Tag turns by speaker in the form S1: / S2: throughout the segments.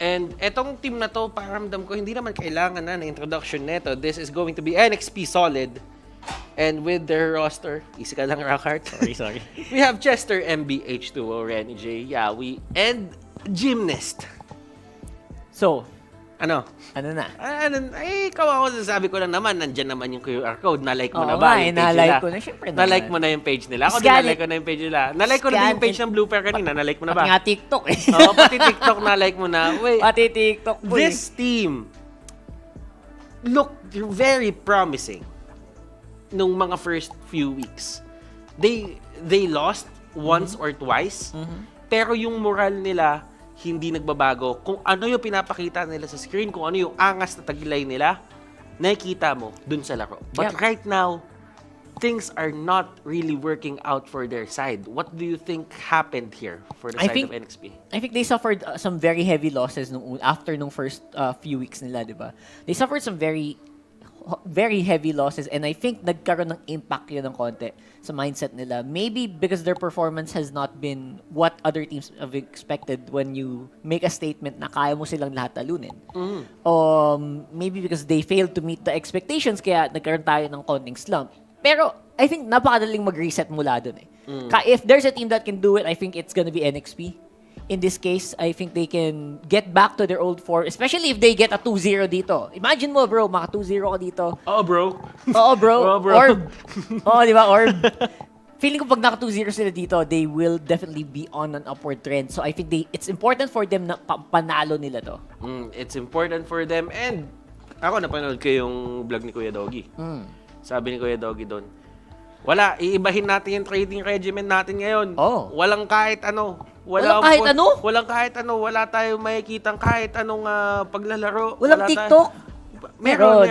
S1: And etong team na to, paramdam ko, hindi naman kailangan na introduction neto. This is going to be NXP solid. And with their roster, easy ka lang, Rockhart.
S2: Sorry.
S1: We have Chester, MB, H2O, Renny J, Yawi, and Gymnast.
S2: So,
S1: Ano?
S2: ano na?
S1: Ikaw ako, sasabi ko lang naman, nandyan naman yung QR code. Na-like mo na
S2: Oo
S1: ba
S2: nga,
S1: yung page
S2: na-like
S1: nila?
S2: ko na, syempre naman.
S1: Na-like mo na yung page nila. Ako din
S2: Scan
S1: na-like ko na yung page nila. Na-like ko na din yung page ng Blooper kanina. Na-like mo na ba?
S2: Pati nga TikTok eh.
S1: Oo, pati TikTok na-like mo na. Wait,
S2: Pati TikTok po
S1: this team looked very promising nung mga first few weeks. They lost once or twice, pero yung moral nila hindi nagbabago. Kung ano yung pinapakita nila sa screen, kung ano yung angas na tagilay nila, nakikita mo dun sa laro. But right now, things are not really working out for their side. What do you think happened here for the side of NXP?
S2: I think they suffered some very heavy losses after nung first few weeks nila, di ba? They suffered some very heavy losses, and I think nagkaroon ng impact yun ng konti sa mindset nila. Maybe because their performance has not been what other teams have expected when you make a statement na kaya mo silang lahat talunin. Maybe because they failed to meet the expectations, kaya nagkaroon tayo ng konting slump. Pero I think napakadaling mag-reset mula dun eh. If there's a team that can do it, I think it's gonna be NXP. In this case, I think they can get back to their old form, especially if they get a 2-0 dito. Imagine mo, bro, maka 2-0 ka dito.
S1: Oo, bro.
S2: Oo, bro.
S1: Oo, bro.
S2: Orb. Oo, di ba? Orb. Feeling ko pag naka 2-0 sila dito, they will definitely be on an upward trend. So I think it's important for them na panalo nila to.
S1: It's important for them. And ako, napanood ko yung vlog ni Kuya Doggy. Sabi ni Kuya Doggy doon, wala, iibahin natin yung trading regimen natin ngayon. Walang kahit ano.
S2: Walang kahit ano?
S1: Walang kahit ano. Wala tayong makikitang kahit anong paglalaro.
S2: Walang TikTok? Meron.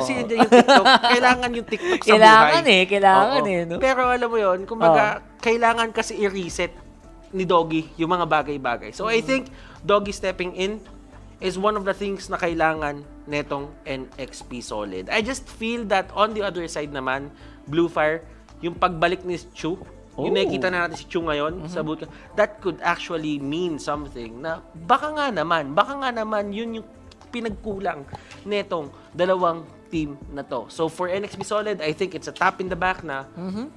S1: Kasi hindi yung TikTok. Kailangan yung TikTok sa buhay.
S2: Kailangan eh. No?
S1: Pero alam mo yun, kumbaga, kailangan kasi i-reset ni Doggy yung mga bagay-bagay. So I think Doggy stepping in is one of the things na kailangan netong NXP solid. I just feel that on the other side naman, Blue Fire, yung pagbalik ni Chu, yung nakikita na natin si Chu ngayon sa bootcamp, that could actually mean something na baka nga naman yun yung pinagkulang netong dalawang team na to. So for NXP solid, I think it's a tap in the back na,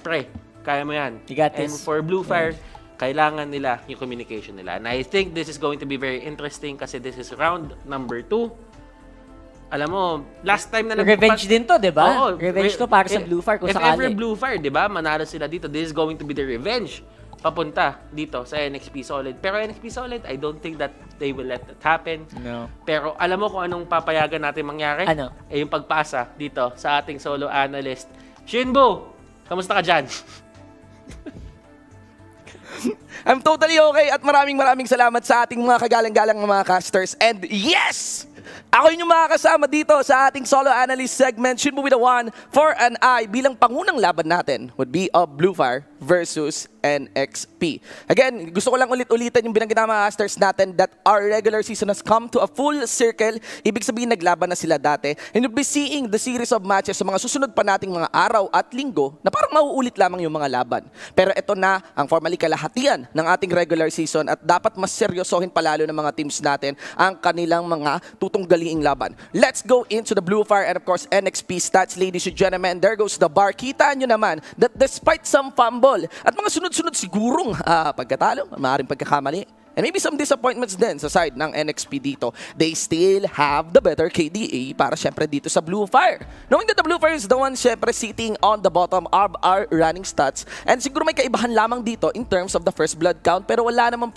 S1: pre, kaya mo yan.
S2: You got this.
S1: And for Blue Fire, kailangan nila yung communication nila. And I think this is going to be very interesting kasi this is round number 2. Alam mo, last time na
S2: revenge din to, di ba?
S1: Oo,
S2: Revenge to para sa Blue Fire kung sakali.
S1: If ever Blue Fire, di ba, manalo sila dito, this is going to be the revenge papunta dito sa NXP Solid. Pero NXP Solid, I don't think that they will let that happen.
S2: No.
S1: Pero alam mo kung anong papayagan natin mangyari?
S2: Ano?
S1: Yung pagpasa dito sa ating solo analyst. Shinbo, kamusta ka dyan?
S3: I'm totally okay at maraming salamat sa ating mga kagalang-galang mga casters. And yes! Ako yung makakasama dito sa ating solo analyst segment. Should be the one for an eye bilang pangunang laban natin would be of Blue Fire versus NXP. Again, gusto ko lang ulit-ulitin yung binanggit ng mga casters natin that our regular season has come to a full circle. Ibig sabihin, naglaban na sila dati. And you'll be seeing the series of matches sa mga susunod pa nating mga araw at linggo na parang mauulit lamang yung mga laban. Pero ito na ang formally kalahatian ng ating regular season at dapat mas seryosohin palalo ng mga teams natin ang kanilang mga tutunggaliing laban. Let's go into the Blue Fire and of course NXP stats, ladies and gentlemen. There goes the bar. Kita nyo naman that despite some fumble at mga sunod-sunod sigurong pagkatalo, maaaring pagkakamali, and maybe some disappointments din sa side ng NXP dito, they still have the better KDA para syempre dito sa Blue Fire. Knowing that the Blue Fire is the one syempre sitting on the bottom of our running stats, and siguro may kaibahan lamang dito in terms of the first blood count, pero wala namang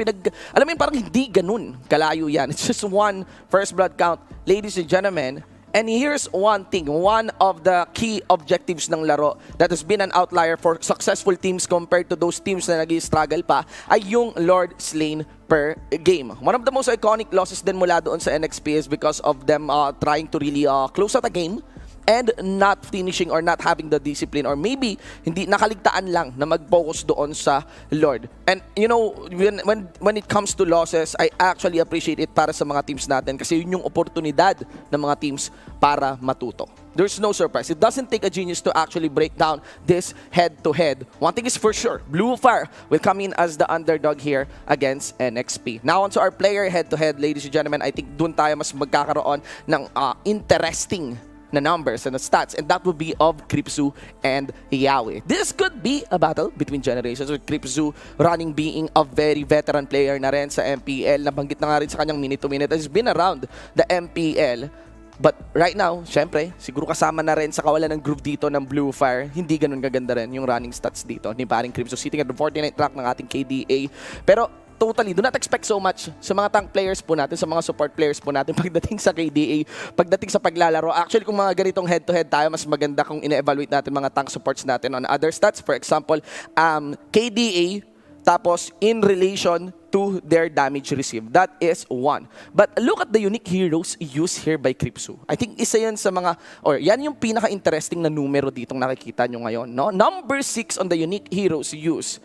S3: alam mo yun, parang hindi ganun kalayo yan. It's just one first blood count, ladies and gentlemen. And here's one thing, one of the key objectives ng laro that has been an outlier for successful teams compared to those teams na nag-struggle pa ay yung Lord Slain per game. One of the most iconic losses din mula doon sa NXP is because of them trying to really close out a game and not finishing or not having the discipline, or maybe hindi nakaligtaan lang na mag-focus doon sa Lord. And you know, when it comes to losses, I actually appreciate it para sa mga teams natin kasi yun yung oportunidad ng mga teams para matuto. There's no surprise. It doesn't take a genius to actually break down this head-to-head. One thing is for sure, Blue Fire will come in as the underdog here against NXP. Now onto our player head-to-head, ladies and gentlemen. I think dun tayo mas magkakaroon ng interesting na numbers and the stats, and that would be of Kripzu and Yawi. This could be a battle between generations, with Kripzu running being a very veteran player na rin sa MPL. Nabanggit na nga rin sa kanyang minute-to-minute. Has been around the MPL. But right now, syempre, siguro kasama na rin sa kawalan ng groove dito ng Blue Fire, hindi ganun gaganda rin yung running stats dito ni paring Kripzu, sitting at the 49th rank ng ating KDA. Pero totally, do not expect so much sa mga tank players po natin, sa mga support players po natin pagdating sa KDA, pagdating sa paglalaro. Actually, kung mga ganitong head-to-head tayo, mas maganda kung ine-evaluate natin mga tank supports natin on other stats. For example, KDA, tapos in relation to their damage received. That is one. But look at the unique heroes used here by Kripzu. I think isa yan sa mga, or yan yung pinaka-interesting na numero ditong nakikita nyo ngayon. No? Number 6 on the unique heroes used.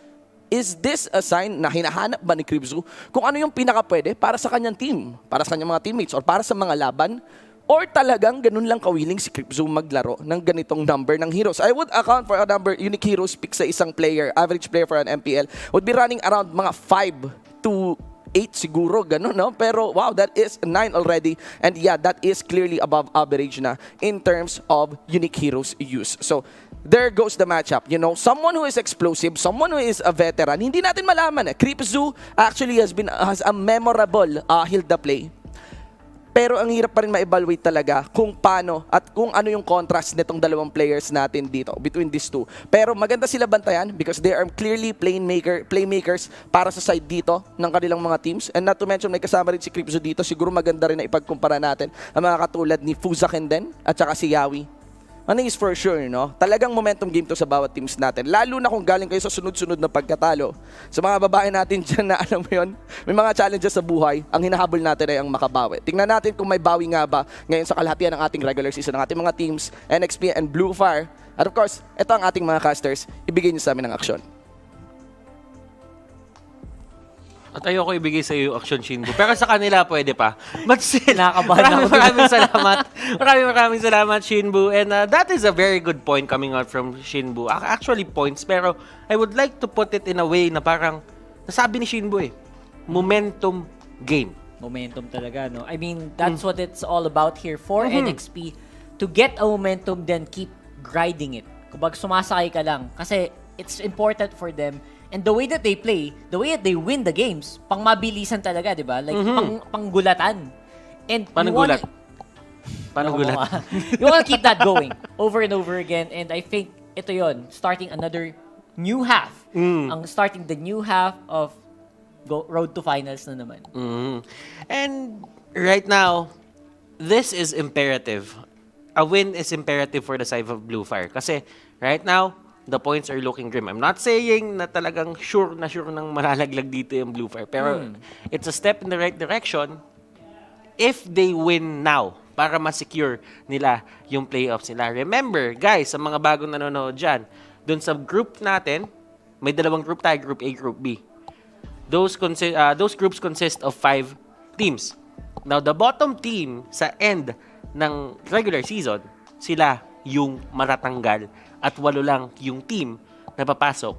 S3: Is this a sign na hinahanap ba ni Kripzu kung ano yung pinaka-pwede para sa kanyang team, para sa kanyang mga teammates, or para sa mga laban? Or talagang ganun lang kawiling si Kripzu maglaro ng ganitong number ng heroes? I would account for a number unique heroes pick sa isang player, average player for an MPL, would be running around mga 5 to 8 siguro, ganun, no? Pero wow, that is 9 already. And yeah, that is clearly above average na in terms of unique heroes use. So, there goes the matchup. You know, someone who is explosive, someone who is a veteran, hindi natin malaman. Kripzu actually has a memorable Hilda play. Pero ang hirap pa rin ma-evaluate talaga kung paano at kung ano yung contrast nitong dalawang players natin dito, between these two. Pero maganda sila bantayan because they are clearly playmakers para sa side dito ng kanilang mga teams. And not to mention, may kasama rin si Kripzu dito. Siguro maganda rin na ipagkumpara natin ang mga katulad ni Fuzakin din at saka si Yawi. Ano is for sure, no? Talagang momentum game to sa bawat teams natin. Lalo na kung galing kayo sa sunod-sunod na pagkatalo. Sa mga babae natin dyan na alam mo yun, may mga challenges sa buhay, ang hinahabol natin ay ang makabawi. Tingnan natin kung may bawi nga ba ngayon sa kalahatian ng ating regular season, ng ating mga teams, NXP and Blue Fire. At of course, ito ang ating mga casters. Ibigay niyo sa amin ng aksyon.
S1: At ayoko ibigay sa iyo yung action, Shinbu. Pero sa kanila, pwede pa. But still,
S2: Nakakabahan ako.
S1: maraming salamat. Maraming salamat, Shinbu. And that is a very good point coming out from Shinbu. Actually, points. Pero I would like to put it in a way na parang, nasabi ni Shinbu momentum game.
S2: Momentum talaga, no? I mean, that's what it's all about here for NXP. To get a momentum, then keep grinding it. Kapag sumasakay ka lang. Kasi it's important for them. And the way that they play, the way that they win the games, pang mabilisan talaga, di ba? Like, panggulatan. And
S1: Pananggulat. Pananggulat.
S2: You wanna keep that going over and over again. And I think ito yon, starting another new half. Ang starting the new half of road to finals na naman.
S1: And right now, this is imperative. A win is imperative for the side of Blue Fire. Kasi right now, the points are looking grim. I'm not saying na talagang sure nang malalaglag dito yung Blue Fire. Pero it's a step in the right direction if they win now para ma-secure nila yung playoffs nila. Remember, guys, sa mga bagong nanonood dyan, dun sa group natin, may dalawang group tayo, Group A, Group B. Those groups consist of 5 teams. Now, the bottom team sa end ng regular season, sila yung matatanggal at 8 lang yung team na papasok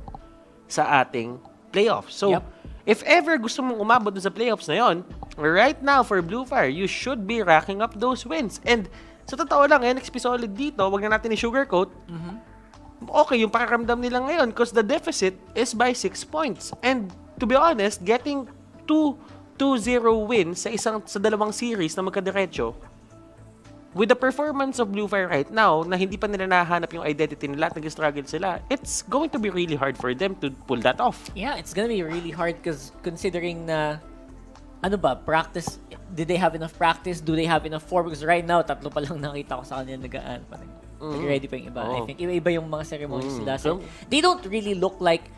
S1: sa ating playoffs. So, if ever gusto mong umabot sa playoffs na yon, right now for Blue Fire, you should be racking up those wins. And sa totoo lang, NXP solid dito, wag na natin i-sugarcoat. Okay, yung pakiramdam nila ngayon because the deficit is by 6 points. And to be honest, getting 2-0 wins sa dalawang series na magkadiretso, with the performance of Blue Fire right now, na hindi pa nila nahanap yung identity nila at nag-struggle sila, it's going to be really hard for them to pull that off.
S2: Yeah, it's gonna be really hard because considering na, ano ba, practice, did they have enough practice? Do they have enough form? Because right now, 3 pa lang nakita ko sa kanila nagaan. Ready pa yung iba. I think iba-iba yung mga ceremonies nila. So, they don't really look like,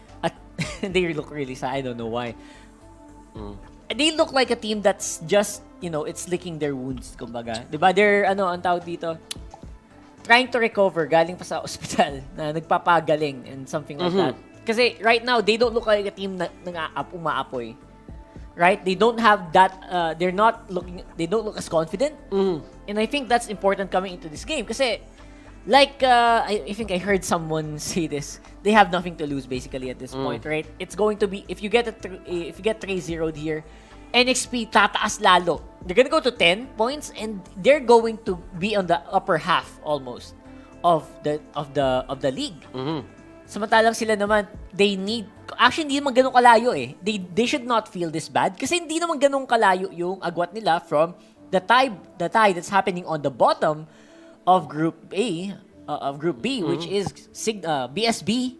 S2: they look really sad. I don't know why. They look like a team that's just, you know, it's licking their wounds, kumbaga. Diba? They're, ang tawag dito, trying to recover galing pa sa ospital na nagpapagaling and something like that. Kasi right now, they don't look like a team na umaapoy. Right? They don't have that, they don't look as confident. And I think that's important coming into this game. Kasi, like, I think I heard someone say this, they have nothing to lose basically at this point, right? It's going to be, if you get 3-0'd here, NXP tataas lalo. They're gonna go to 10 points and they're going to be on the upper half almost of the league. Samantalang sila naman, they need, actually hindi naman ganun kalayo eh. They should not feel this bad kasi hindi naman ganun kalayo yung agwat nila from the tie that's happening on the bottom of Group A, of Group B, which is BSB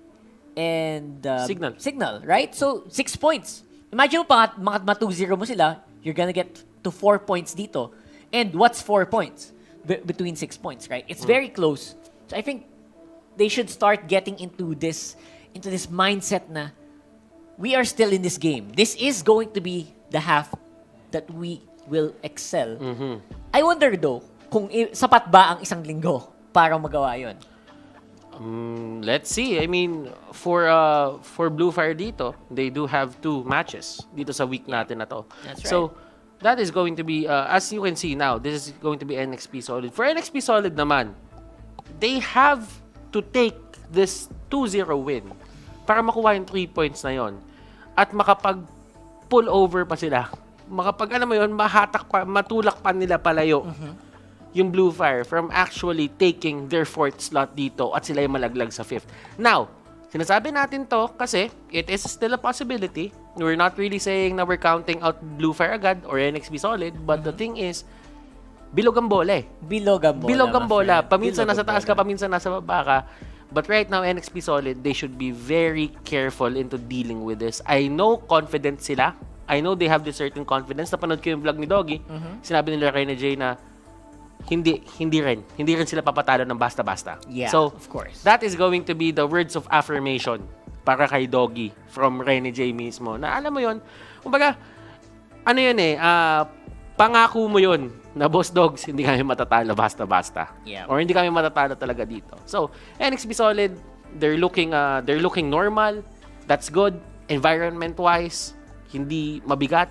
S2: and Signal, right? So 6 points. Imagine mo pa ma-2-0 mo sila, you're gonna get to 4 points dito. And what's 4 points? Between 6 points, right? It's very close. So I think they should start getting into this mindset na we are still in this game. This is going to be the half that we will excel. I wonder though, kung sapat ba ang isang linggo para magawa yun?
S1: Let's see. I mean, for Blue Fire dito, they do have 2 matches dito sa week natin na to.
S2: That's right.
S1: So, that is going to be, as you can see now, this is going to be NXP Solid. For NXP Solid naman, they have to take this 2-0 win para makuha yung 3 points na yon at makapag-pull over pa sila. Alam mo yun, matulak pa nila palayo yung Blue Fire from actually taking their 4th slot dito at sila yung malaglag sa 5th. Now, sinasabi natin to kasi it is still a possibility. We're not really saying na we're counting out Blue Fire agad or NXP Solid, but the thing is, bilog ang bola eh.
S2: Bilog ang
S1: bola. Paminsan nasa taas ka, paminsan nasa baba ka. But right now, NXP Solid, they should be very careful into dealing with this. I know confident sila. I know they have this certain confidence. Napanood ko yung vlog ni Doggy. Sinabi nila kay Jay na hindi rin sila papatalo ng basta-basta.
S2: Yeah,
S1: so,
S2: of course.
S1: That is going to be the words of affirmation para kay Doggy from Rene J mismo. Na alam mo yon, kumbaga, ano yun eh, pangako mo yun na boss dogs, hindi kami matatalo basta-basta.
S2: Yeah.
S1: Or hindi kami matatalo talaga dito. So, NXP Solid, they're looking normal. That's good. Environment-wise, hindi mabigat.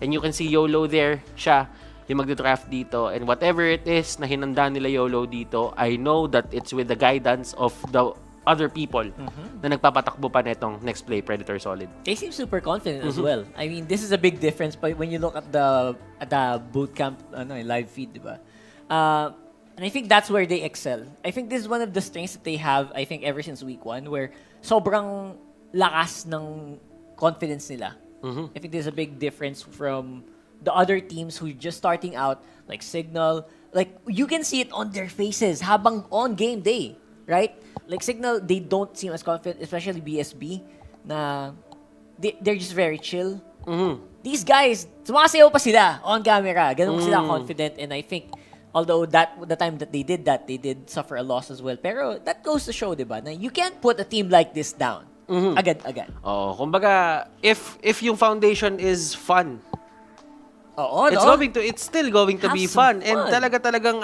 S1: And you can see YOLO there, siya yung magda-draft dito. And whatever it is na hinanda nila YOLO dito, I know that it's with the guidance of the other people na nagpapatakbo pa netong NEXPLAY Predator Solid.
S2: They seem super confident as well. I mean, this is a big difference when you look at the bootcamp live feed, diba? And I think that's where they excel. I think this is one of the strengths that they have, I think, ever since week 1, where sobrang lakas ng confidence nila. I think there's a big difference from the other teams who are just starting out, like Signal. Like, you can see it on their faces habang on game day, right? Like Signal, they don't seem as confident, especially BSB, na they're just very chill. These guys, sumasayaw pa sila on camera. Ganun sila confident, and I think, although the time that they did suffer a loss as well. Pero that goes to show, diba, na you can't put a team like this down. Agad-agad.
S1: Oh, kumbaga, if yung foundation is fun, it's still going to
S2: Have
S1: be
S2: some
S1: fun. And talagang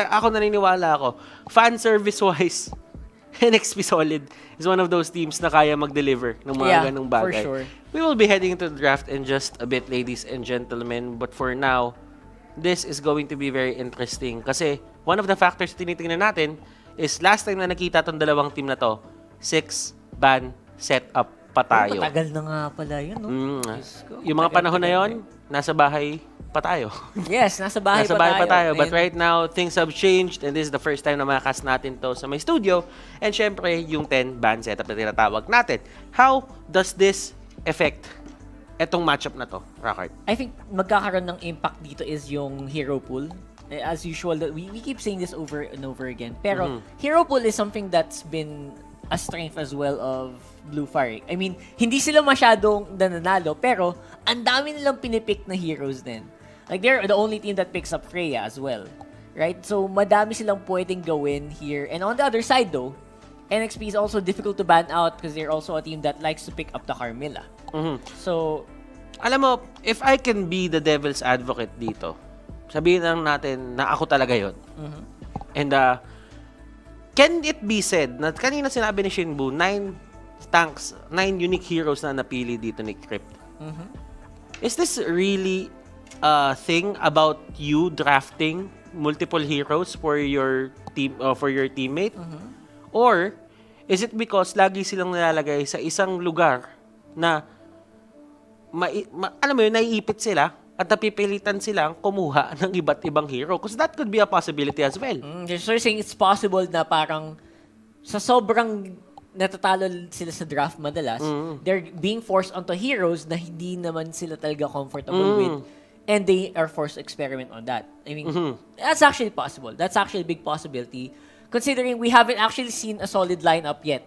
S1: ako naniniwala ako. Fan service-wise, NXP Solid is one of those teams na kaya mag-deliver ng mga ganung bagay.
S2: For sure.
S1: We will be heading into the draft in just a bit, ladies and gentlemen. But for now, this is going to be very interesting. Kasi one of the factors tinitingnan natin is last time na nakita tong dalawang team na to, 6-ban setup pa tayo.
S2: Matagal na nga pala yun, no?
S1: Yung mga panahon na yon, nasa bahay pa tayo.
S2: Yes, nasa bahay
S1: pa tayo. But right now, things have changed and this is the first time na makakast natin to sa may studio. And syempre, yung 10-ban setup na tinatawag natin. How does this affect etong matchup na to, Rockart?
S2: I think magkakaroon ng impact dito is yung hero pool. As usual, we keep saying this over and over again. Pero hero pool is something that's been a strength as well of Blue Fire. I mean, hindi sila masyadong nananalo, pero ang dami nilang pinipick na heroes din. Like, they're the only team that picks up Freya as well. Right? So, madami silang pwedeng gawin here. And on the other side, though, NXP is also difficult to ban out because they're also a team that likes to pick up the Carmilla. So,
S1: alam mo, if I can be the devil's advocate dito, sabihin lang natin na ako talaga yon. And can it be said na kanina sinabi ni Shinbu, 9 unique heroes na napili dito ni Crypt. Is this really a thing about you drafting multiple heroes for your team for your teammate? Or is it because lagi silang nilalagay sa isang lugar na alam mo yun, naiipit sila at napipilitan silang kumuha ng iba't ibang hero? Because that could be a possibility as well.
S2: So you're saying it's possible na parang sa sobrang natatalo sila sa draft madalas, they're being forced onto heroes na hindi naman sila talaga comfortable with, and they are forced to experiment on that. I mean, that's actually possible. That's actually a big possibility, considering we haven't actually seen a solid lineup yet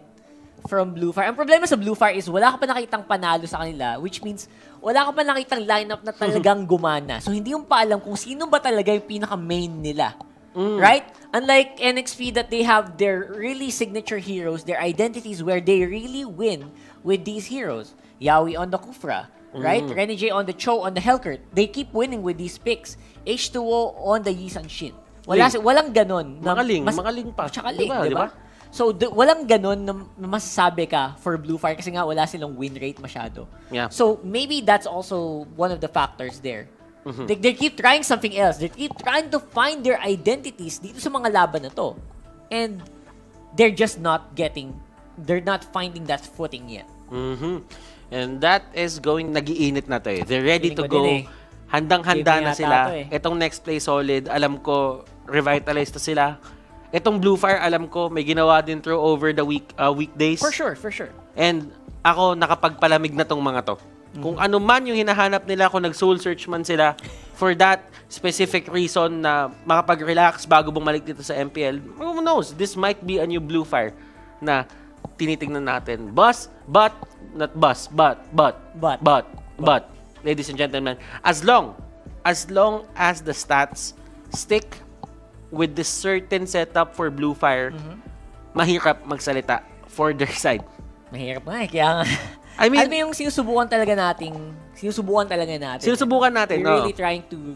S2: from Blue Fire. Ang problema sa Blue Fire is wala ka pa nakitang panalo sa kanila, which means wala ka pa nakitang lineup na talagang gumana. So hindi mo pa alam kung sino ba talaga yung pinaka-main nila. Right? Unlike NXP that they have their really signature heroes, their identities where they really win with these heroes. Yawi on the Kufra, right? Renegade on the Cho, on the Hellcurt. They keep winning with these picks. H2O on the Yi Shin. Walang ganon.
S1: Magaling pa.
S2: Tsaka Ling,
S1: diba?
S2: diba? So, walang ganon na masasabi ka for Blue Fire kasi nga wala silang win rate masyado.
S1: Yeah.
S2: So, maybe that's also one of the factors there. They keep trying something else. They keep trying to find their identities dito sa mga laban na to. And they're just not finding that footing yet.
S1: And that is nagiinit na to eh. They're ready
S2: Feeling
S1: to
S2: ko
S1: go.
S2: din eh.
S1: Handang-handa
S2: Game
S1: na
S2: yata
S1: sila.
S2: to eh.
S1: Itong NEXPLAY solid, alam ko, revitalized na sila. Itong Blue Fire, alam ko, may ginawa din through over the weekdays.
S2: For sure.
S1: And ako, nakapagpalamig na tong mga to. Kung ano man yung hinahanap nila, kung nag-soul search man sila for that specific reason na makapag-relax bago bumalik dito sa MPL, who knows? This might be a new Blue Fire na tinitingnan natin. But, ladies and gentlemen, as long as the stats stick with this certain setup for Blue Fire, mahirap magsalita for their side.
S2: Mahirap nga eh. Kaya nga.
S1: I mean,
S2: ano yung sinusubukan talaga natin.
S1: Sinusubukan natin,
S2: We're really trying to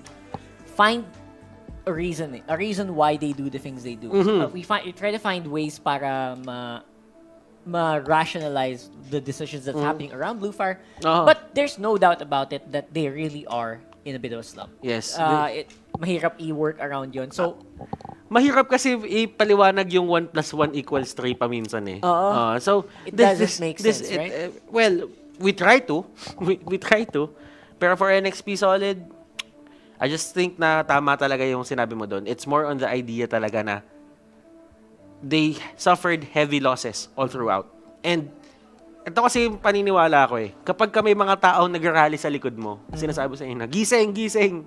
S2: find a reason why they do the things they do. We try to find ways para ma-rationalize the decisions that's happening around Blue Fire. But there's no doubt about it that they really are in a bit of a slump.
S1: Yes.
S2: Mahirap i-work around yon. So,
S1: mahirap kasi ipaliwanag yung 1 + 1 = 3 paminsan eh. So,
S2: it doesn't make sense, right?
S1: Well, we try to. We try to. Pero for NXP solid, I just think na tama talaga yung sinabi mo doon. It's more on the idea talaga na they suffered heavy losses all throughout. And ito kasi yung paniniwala ko eh. Kapag may mga taong nag-rally sa likod mo, sinasabi sa inyo na, gising.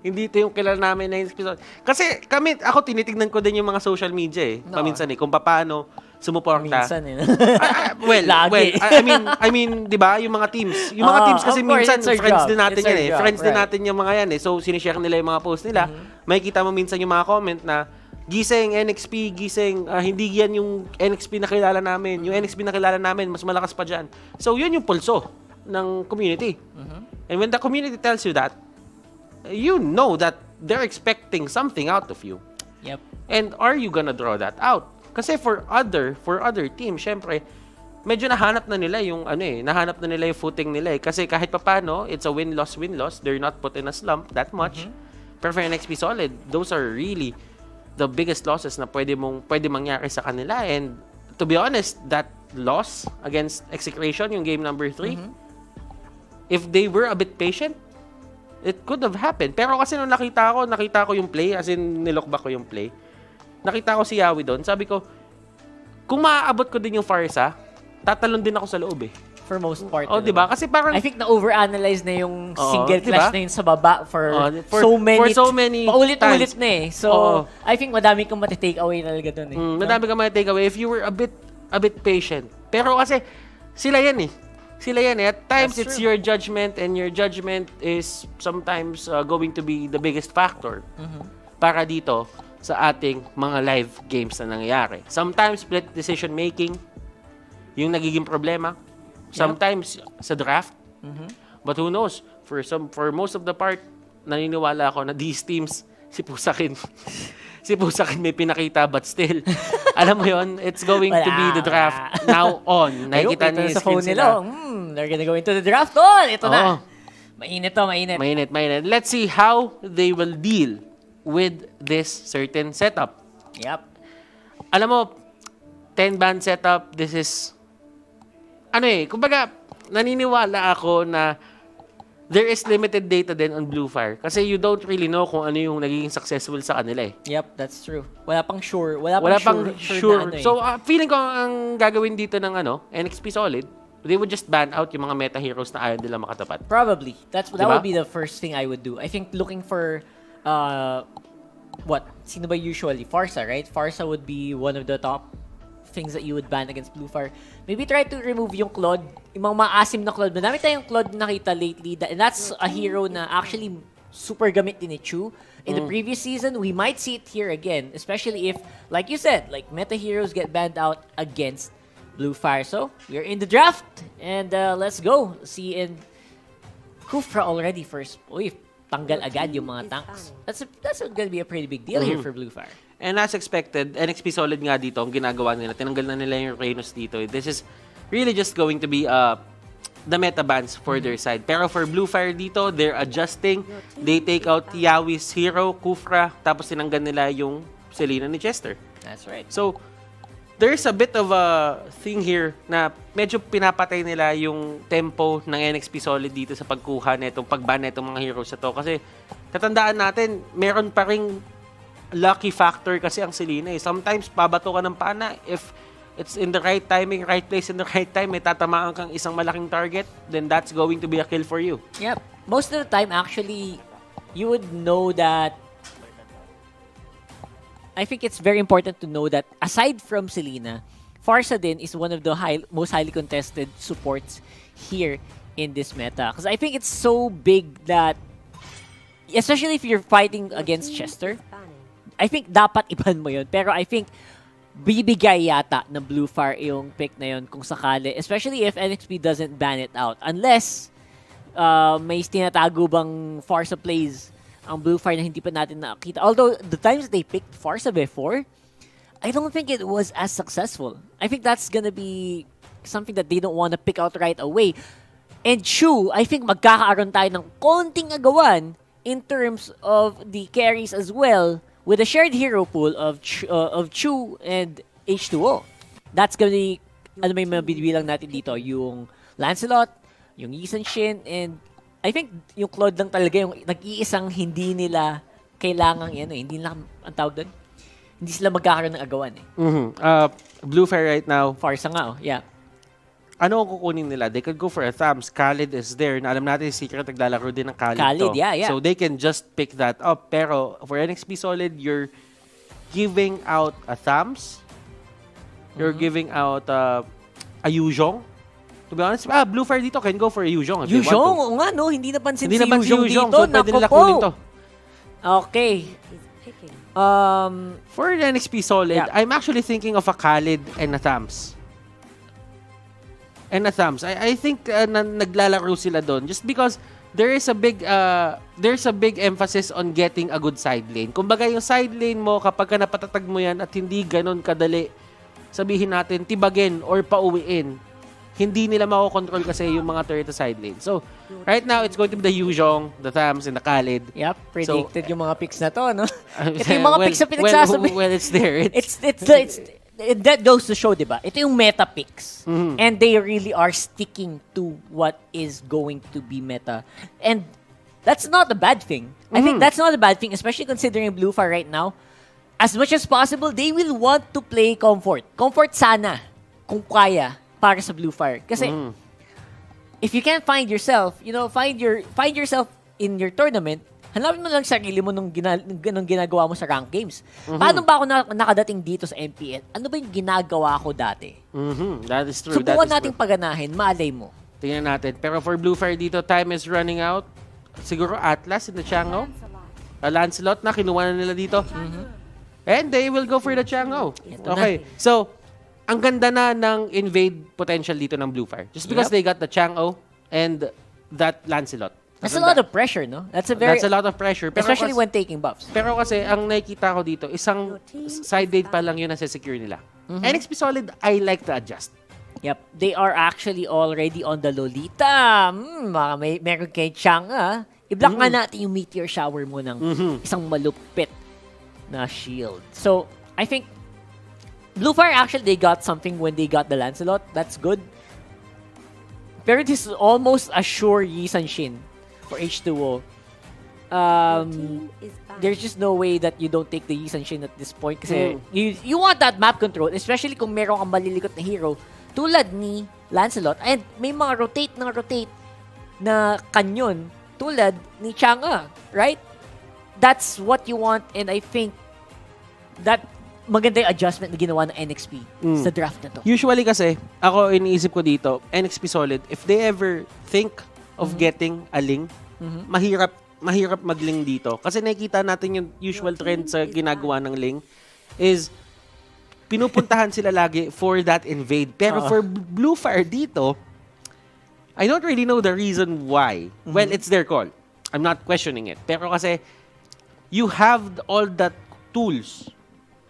S1: Hindi ito yung kilala namin na episode. Kasi ako tinitignan ko din yung mga social media eh. Paminsan eh. Kung paano sumuporta.
S2: Minsan eh.
S1: Lagi. I mean, di ba? Yung mga teams. Yung mga teams kasi minsan, friends din natin yan eh. Friends din natin yung mga yan eh. So, sinishare nila yung mga post nila. Makikita mo minsan yung mga comment na, gising, NXP, gising, hindi yan yung NXP na kilala namin. Yung NXP na kilala namin, mas malakas pa dyan. So, yun yung pulso ng community. And when the community tells you that, you know that they're expecting something out of you.
S2: Yep.
S1: And are you gonna draw that out? Kasi for other teams, syempre, medyo nahanap na nila yung nahanap na nila yung footing nila eh. Kasi kahit papano, it's a win-loss. They're not put in a slump that much. Pero for NXP solid, those are really the biggest losses na pwede mangyari sa kanila. And to be honest, that loss against Execration, yung game number 3, if they were a bit patient, it could have happened. Pero kasi nung nakita ko yung play, as in nilokback ko yung play, nakita ko si Yawi doon, sabi ko, kung maaabot ko din yung Farsa, tatalon din ako sa loob eh.
S2: For most part.
S1: Diba? Kasi parang,
S2: I think na-overanalyze na yung single
S1: diba?
S2: clash na yun sa baba for so many paulit-ulit na eh. So, I think madami kang matitake away talaga dun eh.
S1: Madami kang matitake away if you were a bit patient. Pero kasi, sila yan eh. At times, it's your judgment, and your judgment is sometimes going to be the biggest factor para dito sa ating mga live games na nangyayari. Sometimes, split decision making, yung nagiging problema. Sometimes sa draft. But who knows? For most of the part, naniniwala ako na these teams, si Pusakin may pinakita but still Alam mo yon, it's going to be the draft now on. Nakikita niyo yung
S2: sa phone
S1: screen
S2: nila.
S1: sila.
S2: They're gonna go into the draft. Tol, ito
S1: Oo.
S2: na. Mainit to, mainit.
S1: Mainit. Let's see how they will deal with this certain setup.
S2: Yep.
S1: Alam mo, 10-band setup, this is, kumbaga, naniniwala ako na there is limited data din on Blue Fire kasi you don't really know kung ano yung nagiging successful sa kanila eh.
S2: Yep, that's true. Wala pang sure. Wala
S1: pang sure.
S2: na ano eh.
S1: So, feeling ko ang gagawin dito ng NXP Solid, they would just ban out yung mga meta heroes na ayaw nila makatapat.
S2: Probably. That
S1: Diba?
S2: would be the first thing I would do. I think looking for sino ba usually? Farsa, right? Farsa would be one of the top things that you would ban against Blue Fire. Maybe try to remove yung Claude, yung mga maasim na Claude. Madami tayong Claude nakita lately. And that's a hero na actually super gamit din ni Chu. In the previous season, we might see it here again. Especially if, like you said, like meta heroes get banned out against Blue Fire. So, we're in the draft. And let's go. See in Kufra already first. Uy, tanggal agad yung mga tanks. That's gonna be a pretty big deal here for Blue Fire.
S1: And as expected, NXP Solid nga dito, ang ginagawa nila, tinanggal na nila yung Reynos dito. This is really just going to be the meta bans for their side. Pero for Blue Fire dito, they're adjusting. They take out Yawi's hero, Kufra, tapos tinanggal nila yung Selena ni Chester.
S2: That's right.
S1: So, there's a bit of a thing here na medyo pinapatay nila yung tempo ng NXP Solid dito sa pagkuha netong pagban netong mga heroes na to. Kasi, tatandaan natin, meron pa ring lucky factor kasi ang Selena eh. Sometimes, pabato ka ng pana. If it's in the right timing, right place, in the right time, may tatamaan kang isang malaking target, then that's going to be a kill for you.
S2: Yep. Most of the time, actually, you would know that. I think it's very important to know that aside from Selena, Farsa din is one of the most highly contested supports here in this meta. Because I think it's so big that, especially if you're fighting against Chester, I think dapat iban mo yun. Pero I think bibigay yata ng Blue Fire yung pick na yun kung sakali. Especially if NXP doesn't ban it out. Unless may tinatago bang Farsa plays ang Blue Fire na hindi pa natin nakita. Although, the times they picked Farsa before, I don't think it was as successful. I think that's gonna be something that they don't want to pick out right away. And Chu, I think magkakaroon tayo ng konting agawan in terms of the carries as well with a shared hero pool of Chu and H2O. That's gonna be, ano may mabibilang natin dito, yung Lancelot, yung Yi Shin, and I think yung Claude lang talaga yung nag-iisang hindi nila kailangang hindi nila, ang tawag doon, hindi sila magkakaroon ng agawan eh.
S1: Blue Fire right now,
S2: Farsa nga, yeah.
S1: ano ang kukunin nila? They could go for a Thams. Khalid is there. Na alam natin, Secret naglalaro din ng Khalid
S2: Khalid,
S1: to.
S2: yeah.
S1: So they can just pick that up. Pero for NXP Solid, you're giving out a Thams. You're giving out a Yuzhong. To be honest, Blue Fire dito can go for a Yuzhong.
S2: Yuzhong, oo nga no, hindi napansin si Yuzhong dito.
S1: So pwede nila kunin to.
S2: Okay.
S1: For the NXP Solid,
S2: Yeah.
S1: I'm actually thinking of a Khalid and a Thams. And a Thams. I think na naglalaro sila doon just because there's a big emphasis on getting a good side lane. Kumbaga yung side lane mo kapag ka napatatag mo yan at hindi ganon kadali, sabihin natin tibagin or pauwiin, hindi nila makokontrol kasi yung mga turret side lane. So, right now, it's going to be the Yuzhong, the Thams, and the Khalid.
S2: Yep, predicted yung mga picks na to, no? Ito yung
S1: Well,
S2: mga picks na pinagsasabi.
S1: Well, it's there.
S2: That goes to show, diba? Ito yung meta picks. And they really are sticking to what is going to be meta. And that's not a bad thing. I think that's not a bad thing, especially considering Blue Fire right now. As much as possible, they will want to play comfort. Comfort sana, kung kaya, para sa Blue Fire. Kasi, if you can't find yourself, find yourself in your tournament, hanapin mo lang sarili mo nung ginagawa mo sa rank games. Paano ba ako nakadating dito sa MPL? Ano ba yung ginagawa ko dati?
S1: That is true.
S2: Subukan nating paganahin, malay mo.
S1: Tingnan natin. Pero for Blue Fire dito, time is running out. Siguro Atlas in the Chango. Lancelot na, kinuha na nila dito. And they will go for the Chango. Okay. So, ang ganda na ng invade potential dito ng Blue Fire. Just because they got the Chango and that Lancelot.
S2: That's a lot of pressure, no? That's a very...
S1: That's a lot of pressure. Pero
S2: especially when taking buffs.
S1: Pero kasi, ang nakikita ko dito, isang side date pa lang yun na secure nila. NXP Solid, I like to adjust.
S2: Yep. They are actually already on the Lolita. Meron kay Chang, i-block nga natin yung meteor shower mo ng isang malupit na shield. So, I think Blue Fire actually, they got something when they got the Lancelot. That's good. Pero this is almost a sure Yi San Shin for H2O. There's just no way that you don't take the Yi San Shin at this point kasi you want that map control, especially kung meron kang malilikot na hero tulad ni Lancelot and may mga rotate na kanyon tulad ni Chang'e, right? That's what you want, and I think that maganda yung adjustment na ginawa ng NXP sa draft na to.
S1: Usually kasi, ako iniisip ko dito, NXP Solid, if they ever think of getting a Ling, mahirap mag-Ling dito. Kasi nakikita natin yung usual trend sa ginagawa ng Ling is pinupuntahan sila lagi for that invade. Pero for Blue Fire dito, I don't really know the reason why. Well, it's their call. I'm not questioning it. Pero kasi, you have all the tools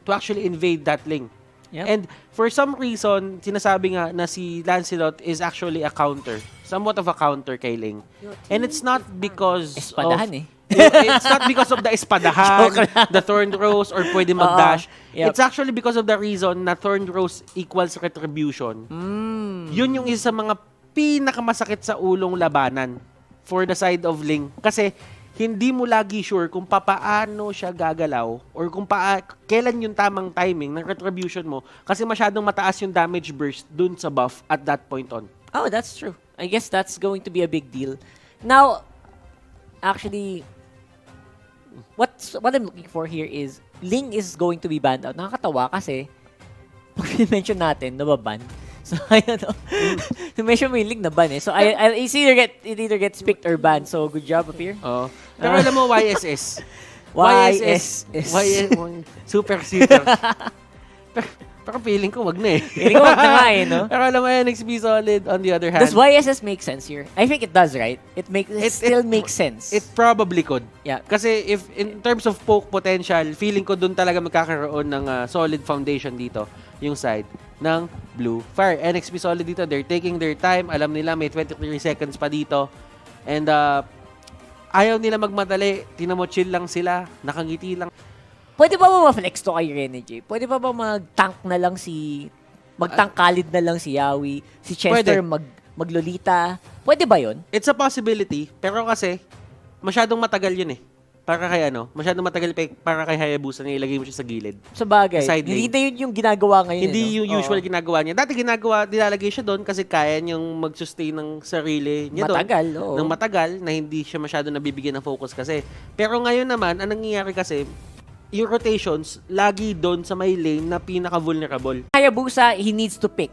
S1: to actually invade that Ling.
S2: Yep.
S1: And for some reason, sinasabi nga na si Lancelot is actually a counter. Somewhat of a counter kay Ling. And it's not because
S2: Espadahan
S1: it's not because of the espadahan, the Thorned Rose, or pwede mag-dash.
S2: Yep.
S1: It's actually because of the reason na Thorned Rose equals retribution. Yun yung isa sa mga pinakamasakit sa ulong labanan for the side of Ling. Kasi hindi mo lagi sure kung papaano siya gagalaw or kung kailan yung tamang timing ng retribution mo kasi masyadong mataas yung damage burst dun sa buff at that point on.
S2: Oh, that's true. I guess that's going to be a big deal. Now, actually, what I'm looking for here is Ling is going to be banned out. Nakakatawa kasi pag mention natin, nababan. So, I don't know. To-mention mo yung Ling na ban eh. So, it either gets picked or banned. So, good job up here.
S1: Oh. Pero alam mo, YSS.
S2: YSS.
S1: Super. Pero feeling ko wag na eh.
S2: Feeling ko wag na nga eh, no?
S1: Pero alam mo, NXP Solid, on the other hand.
S2: Does YSS make sense here? I think it does, right? It still makes sense.
S1: It probably could.
S2: Yeah.
S1: Kasi if in terms of poke potential, feeling ko dun talaga magkakaroon ng solid foundation dito, yung side ng Blue Fire. NXP Solid dito, they're taking their time. Alam nila may 23 seconds pa dito. And ayaw nila magmadali. Tinan mo, chill lang sila. Nakangiti lang.
S2: Pwede ba ma-flex to kay Rene J? Pwede ba mag-tank na lang mag-tank Khalid na lang si Yawi, si Chester mag-Lolita? Pwede ba yun?
S1: It's a possibility, pero kasi masyadong matagal yun eh. Para kay masyadong matagal para kay Hayabusa na ilagay mo siya sa gilid.
S2: Sa bagay.
S1: Side
S2: Hindi
S1: lane.
S2: na yun yung ginagawa ngayon.
S1: Hindi
S2: no?
S1: yung usual ginagawa niya. Dati nilalagay siya doon kasi kaya niyang mag-sustain ng sarili niya doon.
S2: Matagal, oo.
S1: Ng matagal na hindi siya masyado nabibigyan ng focus kasi. Pero ngayon naman, ang nangyayari kasi, yung rotations, lagi doon sa may lane na pinaka-vulnerable.
S2: Hayabusa, he needs to pick